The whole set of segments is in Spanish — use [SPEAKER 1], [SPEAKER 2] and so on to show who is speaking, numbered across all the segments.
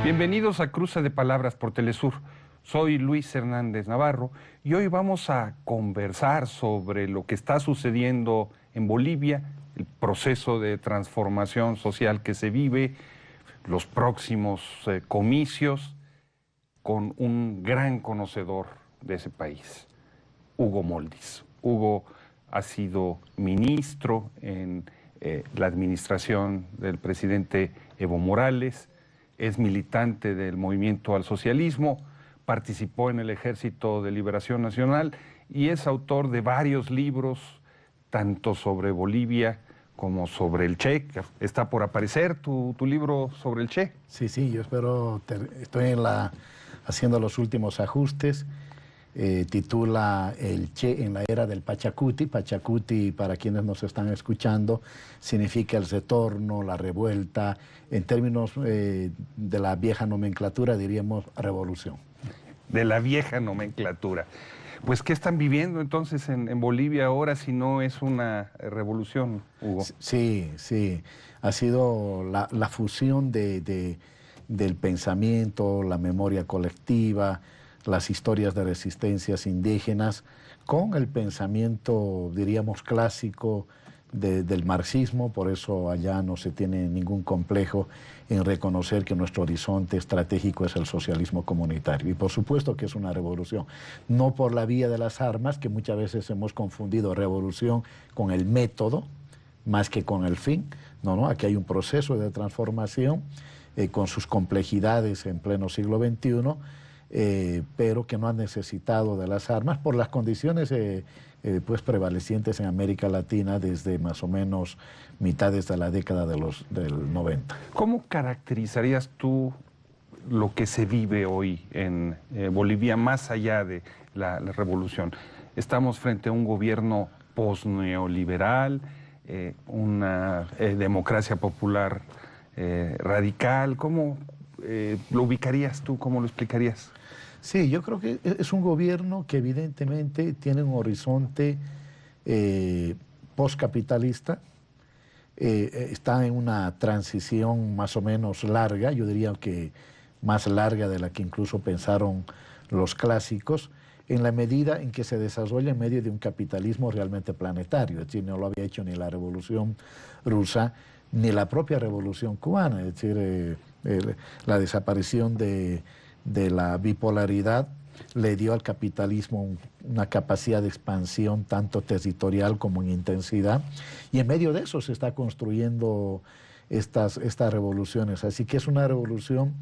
[SPEAKER 1] Bienvenidos a Cruce de Palabras por Telesur. Soy Luis Hernández Navarro y hoy vamos a conversar sobre lo que está sucediendo en Bolivia, el proceso de transformación social que se vive, los próximos comicios, con un gran conocedor de ese país, Hugo Moldis. Hugo ha sido ministro en la administración del presidente Evo Morales, es militante del Movimiento al Socialismo, participó en el Ejército de Liberación Nacional y es autor de varios libros, tanto sobre Bolivia como sobre el Che. Está por aparecer tu libro sobre el Che.
[SPEAKER 2] Sí, yo espero, estoy haciendo los últimos ajustes. Titula El Che en la era del Pachacuti. Pachacuti, para quienes nos están escuchando, significa el retorno, la revuelta. En términos de la vieja nomenclatura diríamos revolución.
[SPEAKER 1] De la vieja nomenclatura. Pues, ¿qué están viviendo entonces en Bolivia ahora si no es una revolución, Hugo?
[SPEAKER 2] Sí. Ha sido la fusión del pensamiento, la memoria colectiva, las historias de resistencias indígenas, con el pensamiento, diríamos, clásico del marxismo. Por eso allá no se tiene ningún complejo en reconocer que nuestro horizonte estratégico es el socialismo comunitario. Y por supuesto que es una revolución, no por la vía de las armas, que muchas veces hemos confundido revolución con el método, más que con el fin. No, aquí hay un proceso de transformación con sus complejidades en pleno siglo XXI, pero que no ha necesitado de las armas por las condiciones pues prevalecientes en América Latina desde más o menos mitades de la década del 90.
[SPEAKER 1] ¿Cómo caracterizarías tú lo que se vive hoy en Bolivia más allá de la revolución? Estamos frente a un gobierno posneoliberal, una democracia popular radical. ¿Cómo lo ubicarías tú? ¿Cómo lo explicarías?
[SPEAKER 2] Sí, yo creo que es un gobierno que evidentemente tiene un horizonte postcapitalista, está en una transición más o menos larga, yo diría que más larga de la que incluso pensaron los clásicos, en la medida en que se desarrolla en medio de un capitalismo realmente planetario. Es decir, no lo había hecho ni la Revolución Rusa ni la propia Revolución Cubana. Es decir, la desaparición de la bipolaridad le dio al capitalismo una capacidad de expansión tanto territorial como en intensidad, y en medio de eso se está construyendo estas revoluciones. Así que es una revolución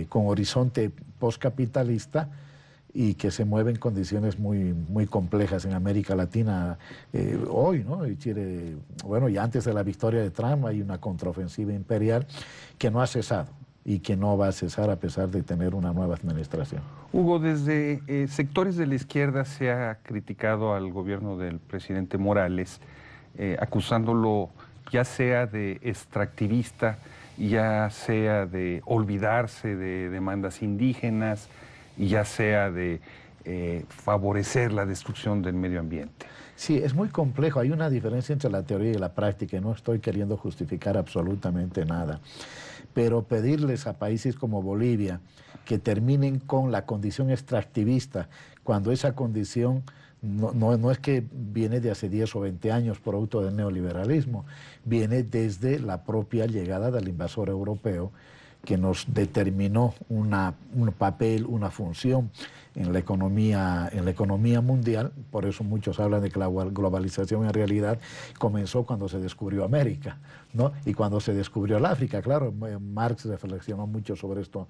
[SPEAKER 2] con horizonte postcapitalista y que se mueve en condiciones muy complejas en América Latina hoy, ¿no? Bueno, y antes de la victoria de Trump hay una contraofensiva imperial que no ha cesado y que no va a cesar a pesar de tener una nueva administración.
[SPEAKER 1] Hugo, desde sectores de la izquierda se ha criticado al gobierno del presidente Morales, acusándolo ya sea de extractivista, ya sea de olvidarse de demandas indígenas, y ya sea de favorecer la destrucción del medio ambiente.
[SPEAKER 2] Sí, es muy complejo. Hay una diferencia entre la teoría y la práctica, y no estoy queriendo justificar absolutamente nada. Pero pedirles a países como Bolivia que terminen con la condición extractivista, cuando esa condición no es que viene de hace 10 o 20 años producto del neoliberalismo, viene desde la propia llegada del invasor europeo, que nos determinó un papel, una función en la economía mundial. Por eso muchos hablan de que la globalización en realidad comenzó cuando se descubrió América, ¿no? Y cuando se descubrió el África. Claro, Marx reflexionó mucho sobre esto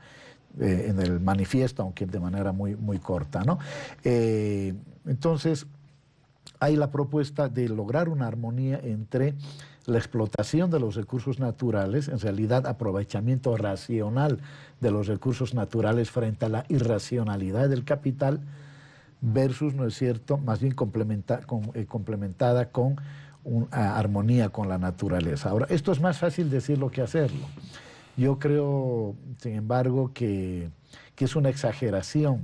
[SPEAKER 2] en el manifiesto, aunque de manera muy corta, ¿no? Entonces, hay la propuesta de lograr una armonía entre la explotación de los recursos naturales, en realidad aprovechamiento racional de los recursos naturales frente a la irracionalidad del capital, versus, ¿no es cierto?, más bien complementada con una armonía con la naturaleza. Ahora, esto es más fácil decirlo que hacerlo. Yo creo, sin embargo, que es una exageración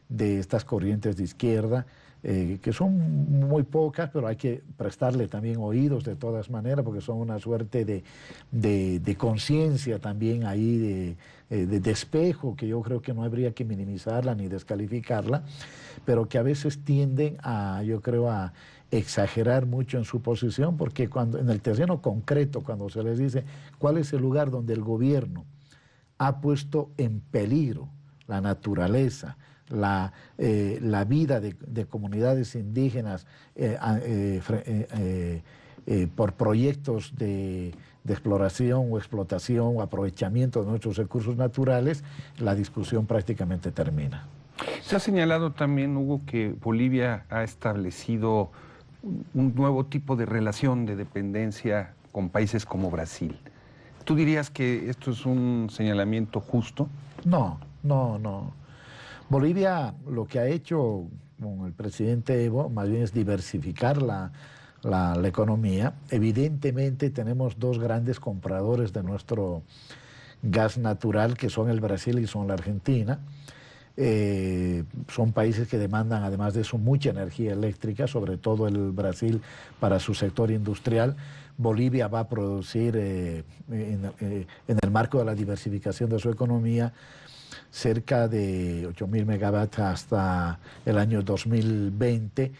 [SPEAKER 2] de estas corrientes de izquierda que son muy pocas, pero hay que prestarle también oídos de todas maneras, porque son una suerte de conciencia también ahí, de espejo, que yo creo que no habría que minimizarla ni descalificarla, pero que a veces tienden a, yo creo, a exagerar mucho en su posición, porque cuando en el terreno concreto, cuando se les dice cuál es el lugar donde el gobierno ha puesto en peligro la naturaleza, la vida de comunidades indígenas por proyectos de exploración o explotación o aprovechamiento de nuestros recursos naturales, la discusión prácticamente termina.
[SPEAKER 1] Se ha señalado también, Hugo, que Bolivia ha establecido un nuevo tipo de relación de dependencia con países como Brasil. ¿Tú dirías que esto es un señalamiento justo?
[SPEAKER 2] No, no, no. Bolivia lo que ha hecho con el presidente Evo más bien es diversificar la economía. Evidentemente tenemos dos grandes compradores de nuestro gas natural, que son el Brasil y son la Argentina. Son países que demandan, además de eso, mucha energía eléctrica, sobre todo el Brasil para su sector industrial. Bolivia va a producir, en el marco de la diversificación de su economía, cerca de 8.000 megawatts hasta el año 2020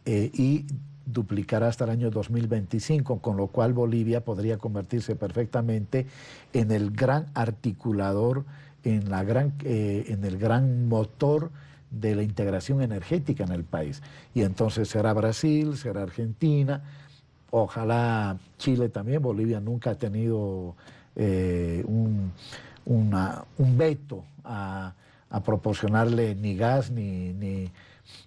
[SPEAKER 2] y duplicará hasta el año 2025, con lo cual Bolivia podría convertirse perfectamente en el gran articulador, en el gran motor de la integración energética en el país. Y entonces será Brasil, será Argentina, ojalá Chile también. Bolivia nunca ha tenido un veto a proporcionarle ni gas ni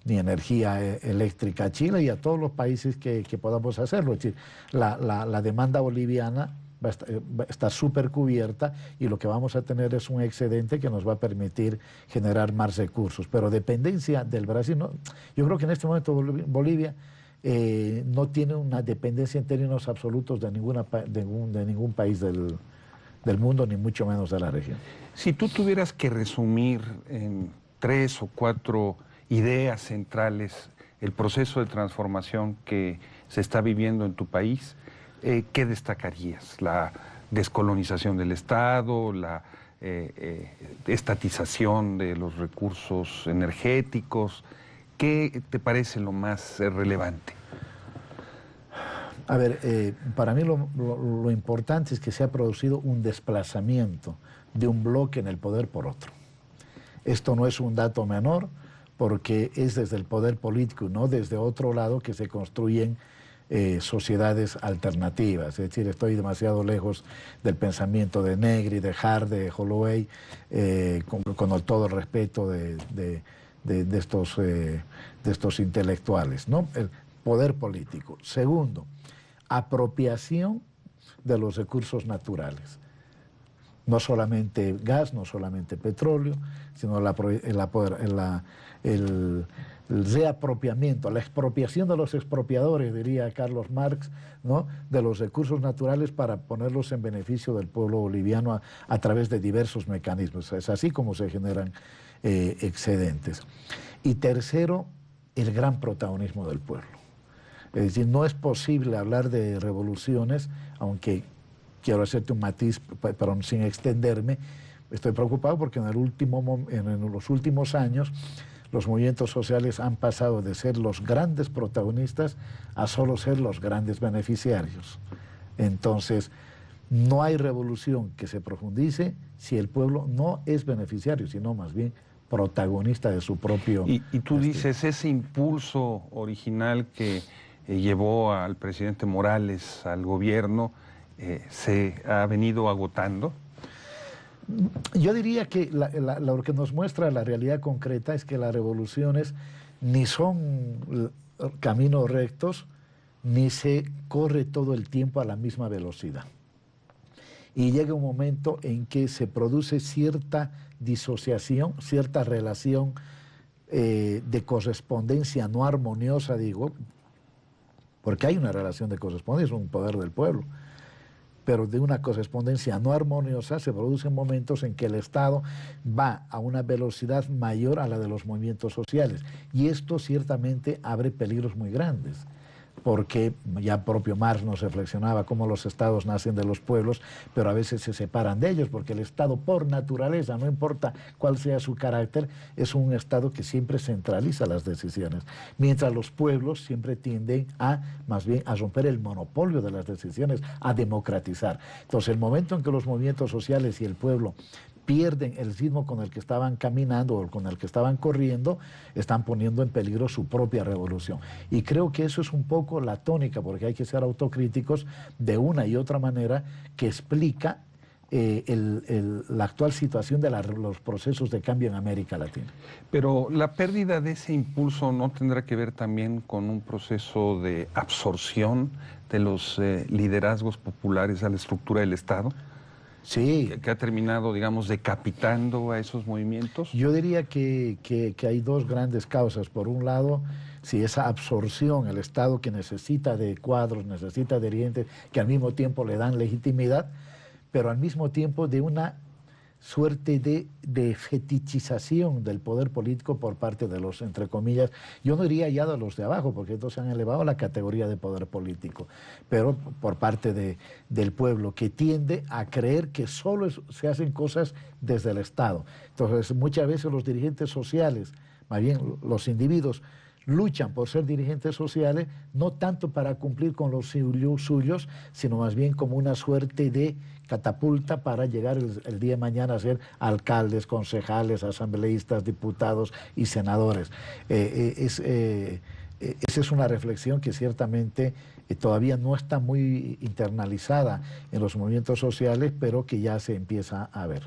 [SPEAKER 2] energía eléctrica a Chile y a todos los países que podamos hacerlo. Es decir, la demanda boliviana va a estar súper cubierta y lo que vamos a tener es un excedente que nos va a permitir generar más recursos. Pero dependencia del Brasil, no, yo creo que en este momento Bolivia no tiene una dependencia en términos absolutos de ningún país del mundo, ni mucho menos de la región.
[SPEAKER 1] Si tú tuvieras que resumir en 3 o 4 ideas centrales el proceso de transformación que se está viviendo en tu país, ¿qué destacarías? ¿La descolonización del Estado, la estatización de los recursos energéticos? ¿Qué te parece lo más relevante?
[SPEAKER 2] A ver, para mí lo importante es que se ha producido un desplazamiento de un bloque en el poder por otro. Esto no es un dato menor, porque es desde el poder político, no desde otro lado, que se construyen sociedades alternativas. Es decir, estoy demasiado lejos del pensamiento de Negri, de Hart, de Holloway, con todo el respeto de estos intelectuales, ¿no? El poder político. Segundo, apropiación de los recursos naturales. No solamente gas, no solamente petróleo, sino el reapropiamiento, la expropiación de los expropiadores, diría Carlos Marx, ¿no?, de los recursos naturales para ponerlos en beneficio del pueblo boliviano a través de diversos mecanismos. Es así como se generan excedentes. Y tercero, el gran protagonismo del pueblo. Es decir, no es posible hablar de revoluciones, aunque quiero hacerte un matiz, pero sin extenderme. Estoy preocupado porque en los últimos años los movimientos sociales han pasado de ser los grandes protagonistas a solo ser los grandes beneficiarios. Entonces, no hay revolución que se profundice si el pueblo no es beneficiario, sino más bien protagonista de su propio...
[SPEAKER 1] Y tú dices, ese impulso original que llevó al presidente Morales al gobierno, ¿se ha venido agotando?
[SPEAKER 2] Yo diría que lo que nos muestra la realidad concreta es que las revoluciones ni son caminos rectos, ni se corre todo el tiempo a la misma velocidad. Y llega un momento en que se produce cierta disociación, cierta relación de correspondencia no armoniosa, digo, porque hay una relación de correspondencia, es un poder del pueblo. pero de una correspondencia no armoniosa se producen momentos en que el Estado va a una velocidad mayor a la de los movimientos sociales. Y esto ciertamente abre peligros muy grandes, porque ya propio Marx nos reflexionaba cómo los estados nacen de los pueblos, pero a veces se separan de ellos, porque el Estado por naturaleza, no importa cuál sea su carácter, es un Estado que siempre centraliza las decisiones, mientras los pueblos siempre tienden a, más bien, a romper el monopolio de las decisiones, a democratizar. Entonces, el momento en que los movimientos sociales y el pueblo pierden el ritmo con el que estaban caminando o con el que estaban corriendo, están poniendo en peligro su propia revolución. Y creo que eso es un poco la tónica, porque hay que ser autocríticos de una y otra manera, que explica la actual situación de los procesos de cambio en América Latina.
[SPEAKER 1] Pero la pérdida de ese impulso no tendrá que ver también con un proceso de absorción de los liderazgos populares a la estructura del Estado.
[SPEAKER 2] Sí.
[SPEAKER 1] Que ha terminado, digamos, decapitando a esos movimientos.
[SPEAKER 2] Yo diría que hay dos grandes causas. Por un lado, si esa absorción, el Estado que necesita de cuadros, necesita de dirigentes que al mismo tiempo le dan legitimidad, pero al mismo tiempo de una suerte de fetichización del poder político por parte de los, entre comillas, yo no diría ya de los de abajo, porque estos se han elevado a la categoría de poder político, pero por parte del pueblo, que tiende a creer que solo se hacen cosas desde el Estado. Entonces, muchas veces los dirigentes sociales, más bien los individuos, luchan por ser dirigentes sociales, no tanto para cumplir con los suyos, sino más bien como una suerte de catapulta para llegar el día de mañana a ser alcaldes, concejales, asambleístas, diputados y senadores. Esa es una reflexión que ciertamente todavía no está muy internalizada en los movimientos sociales, pero que ya se empieza a ver.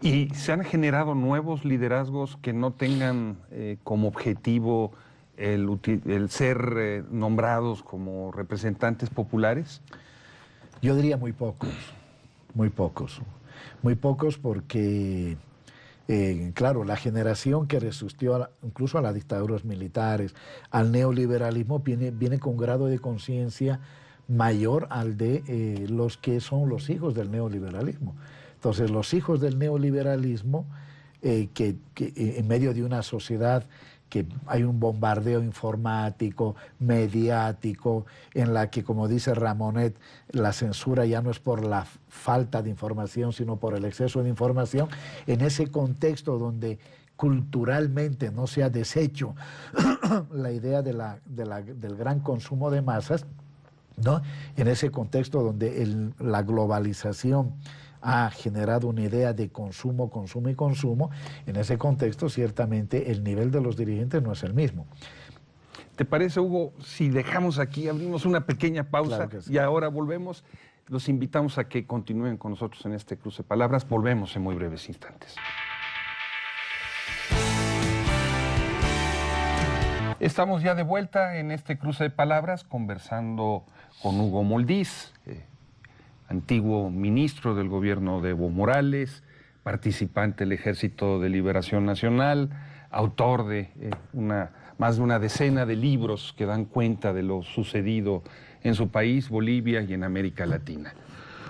[SPEAKER 1] ¿Y se han generado nuevos liderazgos que no tengan como objetivo el ser nombrados como representantes populares?
[SPEAKER 2] Yo diría muy pocos, muy pocos. Muy pocos porque, claro, la generación que resistió incluso a las dictaduras militares, al neoliberalismo, viene con un grado de conciencia mayor al de los que son los hijos del neoliberalismo. Entonces, los hijos del neoliberalismo, que en medio de una sociedad que hay un bombardeo informático, mediático, en la que, como dice Ramonet, la censura ya no es por la falta de información, sino por el exceso de información, en ese contexto donde culturalmente no se ha deshecho la idea del gran consumo de masas, ¿no? En ese contexto donde la globalización ha generado una idea de consumo, consumo y consumo, en ese contexto ciertamente el nivel de los dirigentes no es el mismo.
[SPEAKER 1] ¿Te parece, Hugo, si dejamos aquí, abrimos una pequeña pausa? Claro que sí. Y ahora volvemos? Los invitamos a que continúen con nosotros en este cruce de palabras. Volvemos en muy breves instantes. Estamos ya de vuelta en este cruce de palabras conversando con Hugo Moldiz, antiguo ministro del gobierno de Evo Morales, participante del Ejército de Liberación Nacional, autor de más de una decena de libros que dan cuenta de lo sucedido en su país, Bolivia, y en América Latina.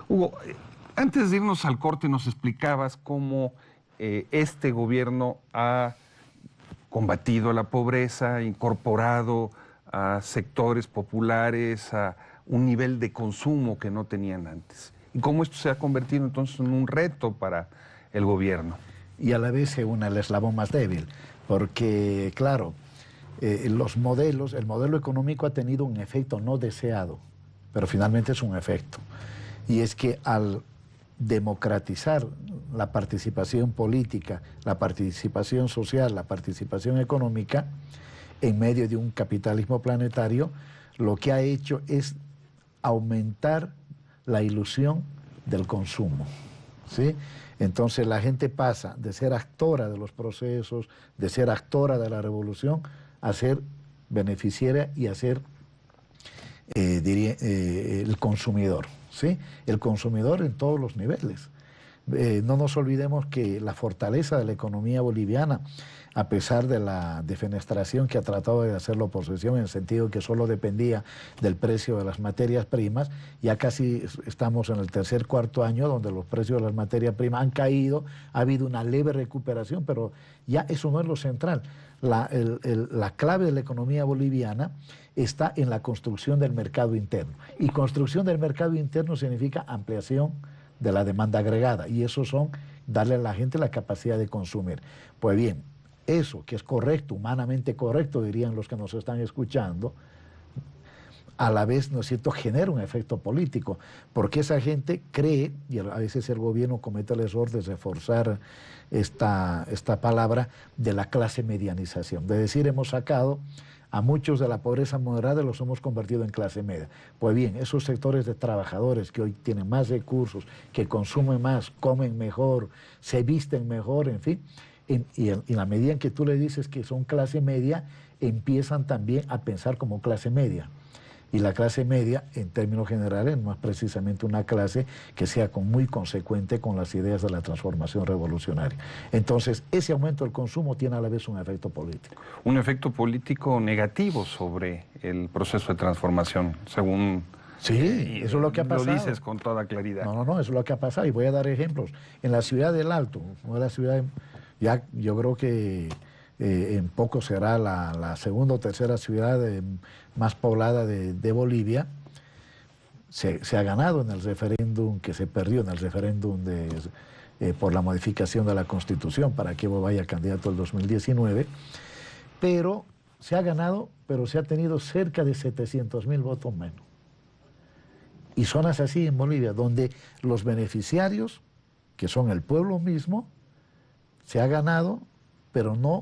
[SPEAKER 1] Hugo, antes de irnos al corte nos explicabas cómo este gobierno ha combatido la pobreza, incorporado a sectores populares, a un nivel de consumo que no tenían antes. Y cómo esto se ha convertido entonces en un reto para el gobierno.
[SPEAKER 2] Y a la vez se une el eslabón más débil, porque, claro, el modelo económico ha tenido un efecto no deseado, pero finalmente es un efecto. Y es que al democratizar la participación política, la participación social, la participación económica, en medio de un capitalismo planetario, lo que ha hecho es aumentar la ilusión del consumo, ¿sí? Entonces la gente pasa de ser actora de los procesos, de ser actora de la revolución, a ser beneficiaria y a ser, el consumidor, ¿sí? El consumidor en todos los niveles, No nos olvidemos que la fortaleza de la economía boliviana, a pesar de la defenestración que ha tratado de hacer la oposición, en el sentido que solo dependía del precio de las materias primas, ya casi estamos en el tercer, cuarto año donde los precios de las materias primas han caído, ha habido una leve recuperación, pero ya eso no es lo central. La clave de la economía boliviana está en la construcción del mercado interno. Y construcción del mercado interno significa ampliación de la demanda agregada, y eso son darle a la gente la capacidad de consumir. Pues bien, eso que es correcto, humanamente correcto, dirían los que nos están escuchando, a la vez, ¿no es cierto?, genera un efecto político, porque esa gente cree, y a veces el gobierno comete el error de reforzar esta palabra de la clase medianización, de decir hemos sacado a muchos de la pobreza moderada y los hemos convertido en clase media. Pues bien, esos sectores de trabajadores que hoy tienen más recursos, que consumen más, comen mejor, se visten mejor, en fin, y en la medida en que tú le dices que son clase media, empiezan también a pensar como clase media. Y la clase media, en términos generales, no es precisamente una clase que sea muy consecuente con las ideas de la transformación revolucionaria. Entonces, ese aumento del consumo tiene a la vez un efecto político.
[SPEAKER 1] Un efecto político negativo sobre el proceso de transformación, según...
[SPEAKER 2] Sí, eso es lo que ha pasado.
[SPEAKER 1] Lo dices con toda claridad.
[SPEAKER 2] No, eso es lo que ha pasado. Y voy a dar ejemplos. En la ciudad del Alto, una de las ciudades, ya yo creo que en poco será la segunda o tercera ciudad más poblada de Bolivia, se ha ganado en el referéndum que se perdió, en el referéndum por la modificación de la Constitución para que Evo vaya candidato el 2019, pero se ha ganado, pero se ha tenido cerca de 700.000 votos menos. Y zonas así en Bolivia, donde los beneficiarios, que son el pueblo mismo, se ha ganado, pero no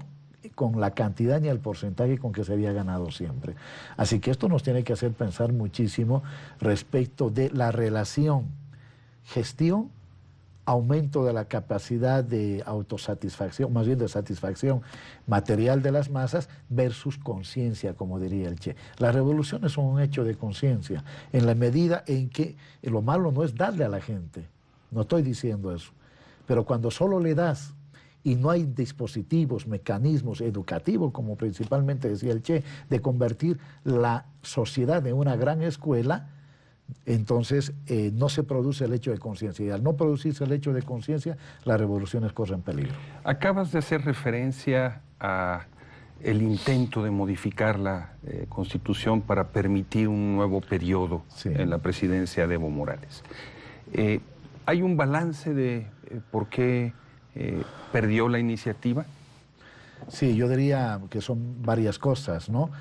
[SPEAKER 2] con la cantidad ni el porcentaje con que se había ganado siempre. Así que esto nos tiene que hacer pensar muchísimo respecto de la relación gestión, aumento de la capacidad de autosatisfacción, más bien de satisfacción material de las masas versus conciencia, como diría el Che. Las revoluciones son un hecho de conciencia, en la medida en que lo malo no es darle a la gente, no estoy diciendo eso, pero cuando solo le das y no hay dispositivos, mecanismos educativos, como principalmente decía el Che, de convertir la sociedad en una gran escuela, entonces no se produce el hecho de conciencia. Y al no producirse el hecho de conciencia, las revoluciones corren peligro.
[SPEAKER 1] Acabas de hacer referencia a el intento de modificar la Constitución para permitir un nuevo periodo en la presidencia de Evo Morales. ¿Hay un balance de por qué perdió la iniciativa?
[SPEAKER 2] Sí, yo diría que son varias cosas, ¿no?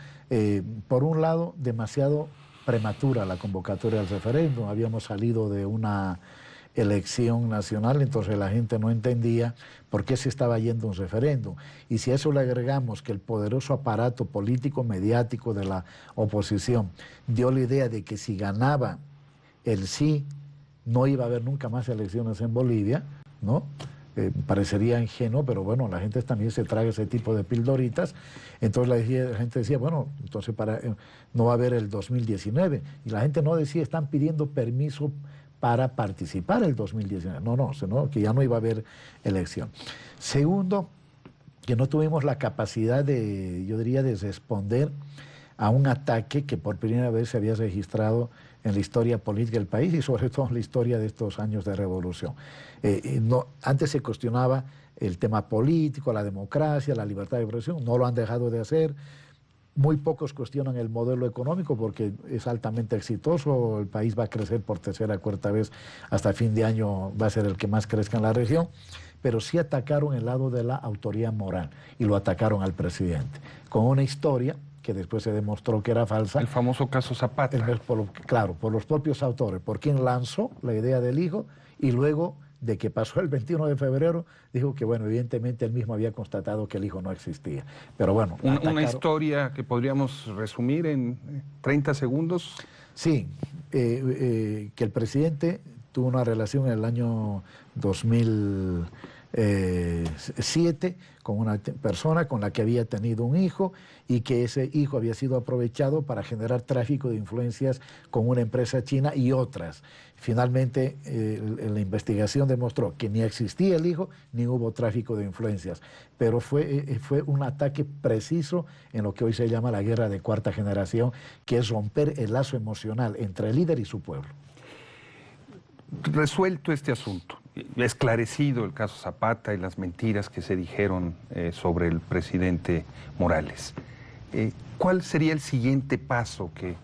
[SPEAKER 2] Por un lado, demasiado prematura la convocatoria del referéndum. Habíamos salido de una elección nacional, entonces la gente no entendía por qué se estaba yendo un referéndum. Y si a eso le agregamos que el poderoso aparato político mediático de la oposición dio la idea de que si ganaba el sí, no iba a haber nunca más elecciones en Bolivia, ¿no? Parecería ingenuo, pero bueno, la gente también se traga ese tipo de pildoritas. Entonces la gente decía, bueno, entonces no va a haber el 2019. Y la gente no decía, están pidiendo permiso para participar el 2019. No, que ya no iba a haber elección. Segundo, que no tuvimos la capacidad yo diría, de responder a un ataque que por primera vez se había registrado en la historia política del país y sobre todo en la historia de estos años de revolución. Antes se cuestionaba el tema político, la democracia, la libertad de expresión, no lo han dejado de hacer. Muy pocos cuestionan el modelo económico porque es altamente exitoso, el país va a crecer por tercera o cuarta vez, hasta fin de año va a ser el que más crezca en la región, pero sí atacaron el lado de la autoridad moral y lo atacaron al presidente, con una historia que después se demostró que era falsa.
[SPEAKER 1] El famoso caso Zapata.
[SPEAKER 2] Claro, por los propios autores, por quien lanzó la idea del hijo y luego de que pasó el 21 de febrero, dijo que, bueno, evidentemente él mismo había constatado que el hijo no existía. Pero bueno...
[SPEAKER 1] Una historia que podríamos resumir en 30 segundos.
[SPEAKER 2] Sí, que el presidente tuvo una relación en el año 2000, 2007 con una persona con la que había tenido un hijo y que ese hijo había sido aprovechado para generar tráfico de influencias con una empresa china y otras. Finalmente, la investigación demostró que ni existía el hijo ni hubo tráfico de influencias, pero fue un ataque preciso en lo que hoy se llama la guerra de cuarta generación, que es romper el lazo emocional entre el líder y su pueblo.
[SPEAKER 1] Resuelto este asunto, esclarecido el caso Zapata y las mentiras que se dijeron sobre el presidente Morales, ¿cuál sería el siguiente paso que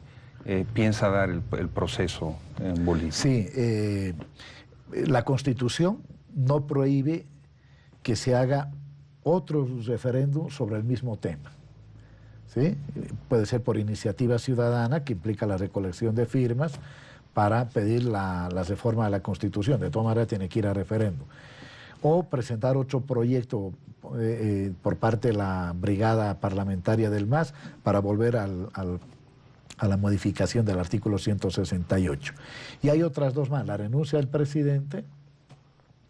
[SPEAKER 1] piensa dar el proceso en Bolivia?
[SPEAKER 2] Sí, la Constitución no prohíbe que se haga otro referéndum sobre el mismo tema. ¿Sí? Puede ser por iniciativa ciudadana, que implica la recolección de firmas para pedir la reforma de la Constitución. De todas maneras tiene que ir a referéndum. O presentar otro proyecto por parte de la brigada parlamentaria del MAS para volver a la modificación del artículo 168. Y hay otras dos más: la renuncia del presidente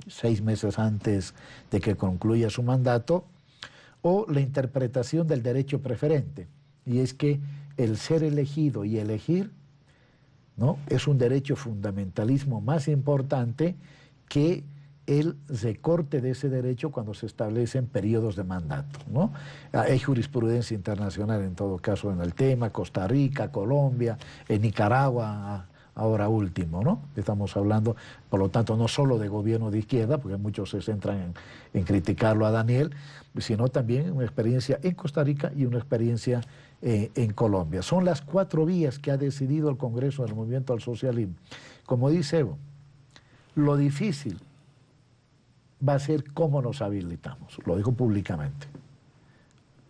[SPEAKER 2] 6 meses antes de que concluya su mandato, o la interpretación del derecho preferente, y es que el ser elegido y elegir, ¿no?, es un derecho fundamentalismo más importante que el recorte de ese derecho cuando se establecen periodos de mandato, ¿no? Hay jurisprudencia internacional en todo caso en el tema: Costa Rica, Colombia, Nicaragua, ahora último, ¿no? Estamos hablando, por lo tanto, no solo de gobierno de izquierda, porque muchos se centran en criticarlo a Daniel, sino también una experiencia en Costa Rica y una experiencia en Colombia. Son las 4 vías que ha decidido el Congreso del Movimiento al Socialismo. Como dice Evo, lo difícil va a ser cómo nos habilitamos, lo dijo públicamente,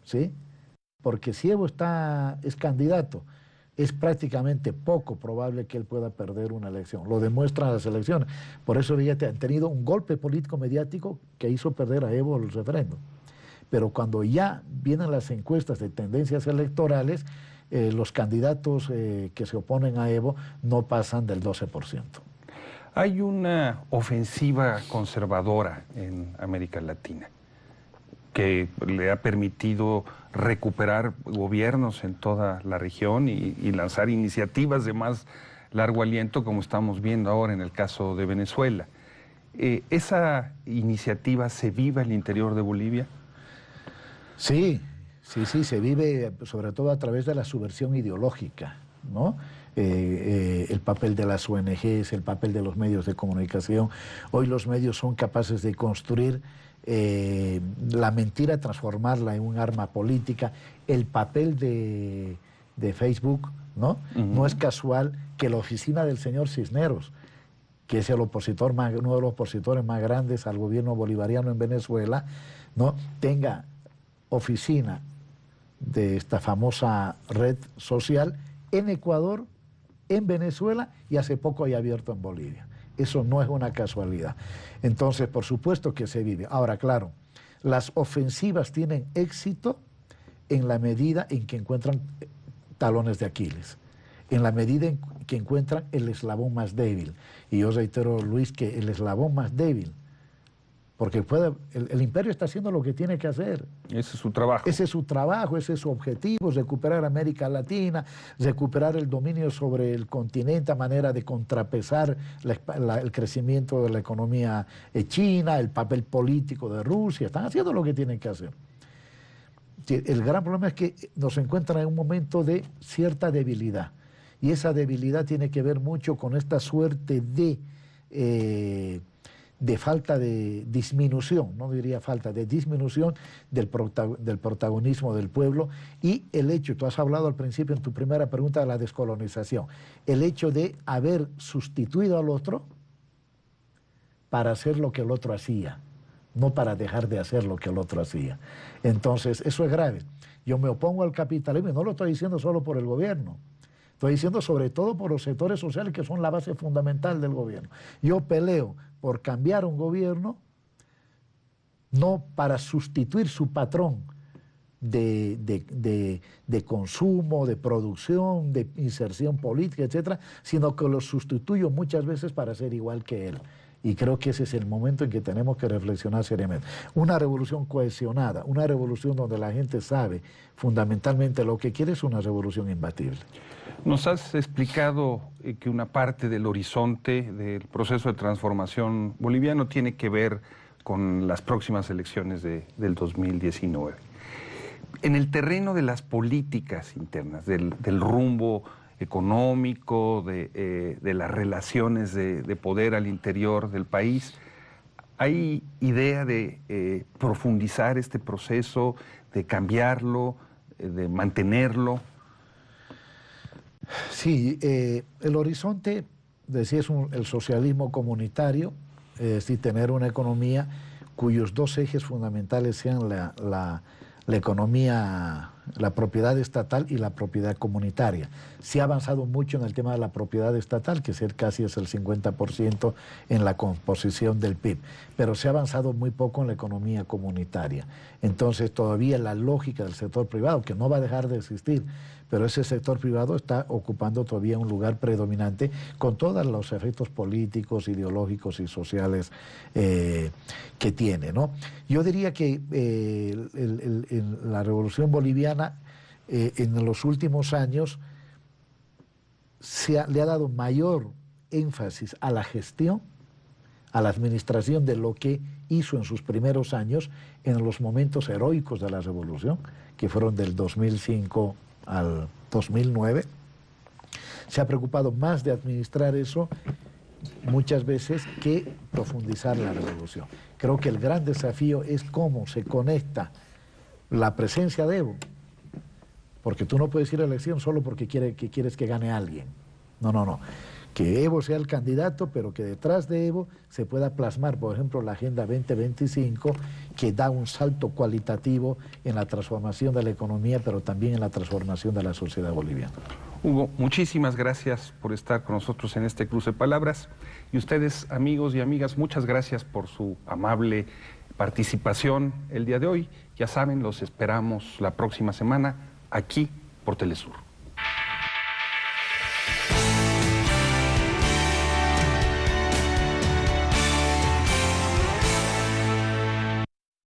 [SPEAKER 2] ¿sí? Porque si Evo es candidato, es prácticamente poco probable que él pueda perder una elección. Lo demuestran las elecciones. Por eso ya han tenido un golpe político mediático que hizo perder a Evo el referéndum. Pero cuando ya vienen las encuestas de tendencias electorales, los candidatos que se oponen a Evo no pasan del 12%.
[SPEAKER 1] Hay una ofensiva conservadora en América Latina que le ha permitido recuperar gobiernos en toda la región y lanzar iniciativas de más largo aliento, como estamos viendo ahora en el caso de Venezuela. ¿Esa iniciativa se vive al interior de Bolivia?
[SPEAKER 2] Sí, se vive sobre todo a través de la subversión ideológica, ¿no? El papel de las ONGs, el papel de los medios de comunicación. Hoy los medios son capaces de construir la mentira, transformarla en un arma política. El papel de Facebook, ¿no? No es casual que la oficina del señor Cisneros, que es uno de los opositores más grandes al gobierno bolivariano en Venezuela, ¿no?, tenga oficina de esta famosa red social en Ecuador, en Venezuela, y hace poco haya abierto en Bolivia. Eso no es una casualidad. Entonces, por supuesto que se vive. Ahora, claro, las ofensivas tienen éxito en la medida en que encuentran talones de Aquiles, en la medida en que encuentran el eslabón más débil. Y yo reitero, Luis, que el eslabón más débil, porque el imperio está haciendo lo que tiene que hacer.
[SPEAKER 1] Ese es su trabajo.
[SPEAKER 2] Ese es su trabajo, ese es su objetivo: recuperar América Latina, recuperar el dominio sobre el continente a manera de contrapesar el crecimiento de la economía china, el papel político de Rusia. Están haciendo lo que tienen que hacer. El gran problema es que nos encuentran en un momento de cierta debilidad, y esa debilidad tiene que ver mucho con esta suerte de falta de disminución, no diría falta, de disminución del protagonismo del pueblo, y el hecho, tú has hablado al principio en tu primera pregunta de la descolonización, el hecho de haber sustituido al otro para hacer lo que el otro hacía, no para dejar de hacer lo que el otro hacía. Entonces, eso es grave. Yo me opongo al capitalismo, y no lo estoy diciendo solo por el gobierno, estoy diciendo sobre todo por los sectores sociales que son la base fundamental del gobierno. Yo peleo por cambiar un gobierno, no para sustituir su patrón de consumo, de producción, de inserción política, etcétera, sino que lo sustituyo muchas veces para ser igual que él. Y creo que ese es el momento en que tenemos que reflexionar seriamente. Una revolución cohesionada, una revolución donde la gente sabe fundamentalmente lo que quiere, es una revolución imbatible.
[SPEAKER 1] Nos has explicado que una parte del horizonte del proceso de transformación boliviano tiene que ver con las próximas elecciones del 2019. En el terreno de las políticas internas, del rumbo económico, de las relaciones de poder al interior del país, ¿hay idea de profundizar este proceso, de cambiarlo, de mantenerlo?
[SPEAKER 2] Sí, el horizonte, decía, es el socialismo comunitario, es decir, tener una economía cuyos dos ejes fundamentales sean la economía, la propiedad estatal y la propiedad comunitaria. Se ha avanzado mucho en el tema de la propiedad estatal, que casi es el 50% en la composición del PIB, pero se ha avanzado muy poco en la economía comunitaria. Entonces todavía la lógica del sector privado, que no va a dejar de existir, pero ese sector privado está ocupando todavía un lugar predominante con todos los efectos políticos, ideológicos y sociales que tiene, ¿no? Yo diría que la revolución boliviana en los últimos años le ha dado mayor énfasis a la gestión, a la administración de lo que hizo en sus primeros años, en los momentos heroicos de la revolución, que fueron del 2005 al 2009, se ha preocupado más de administrar eso muchas veces que profundizar la revolución. Creo que el gran desafío es cómo se conecta la presencia de Evo, porque tú no puedes ir a elección solo porque quieres que gane alguien. No, no, no. Que Evo sea el candidato, pero que detrás de Evo se pueda plasmar, por ejemplo, la Agenda 2025, que da un salto cualitativo en la transformación de la economía, pero también en la transformación de la sociedad boliviana.
[SPEAKER 1] Hugo, muchísimas gracias por estar con nosotros en este cruce de palabras. Y ustedes, amigos y amigas, muchas gracias por su amable participación el día de hoy. Ya saben, los esperamos la próxima semana aquí por Telesur.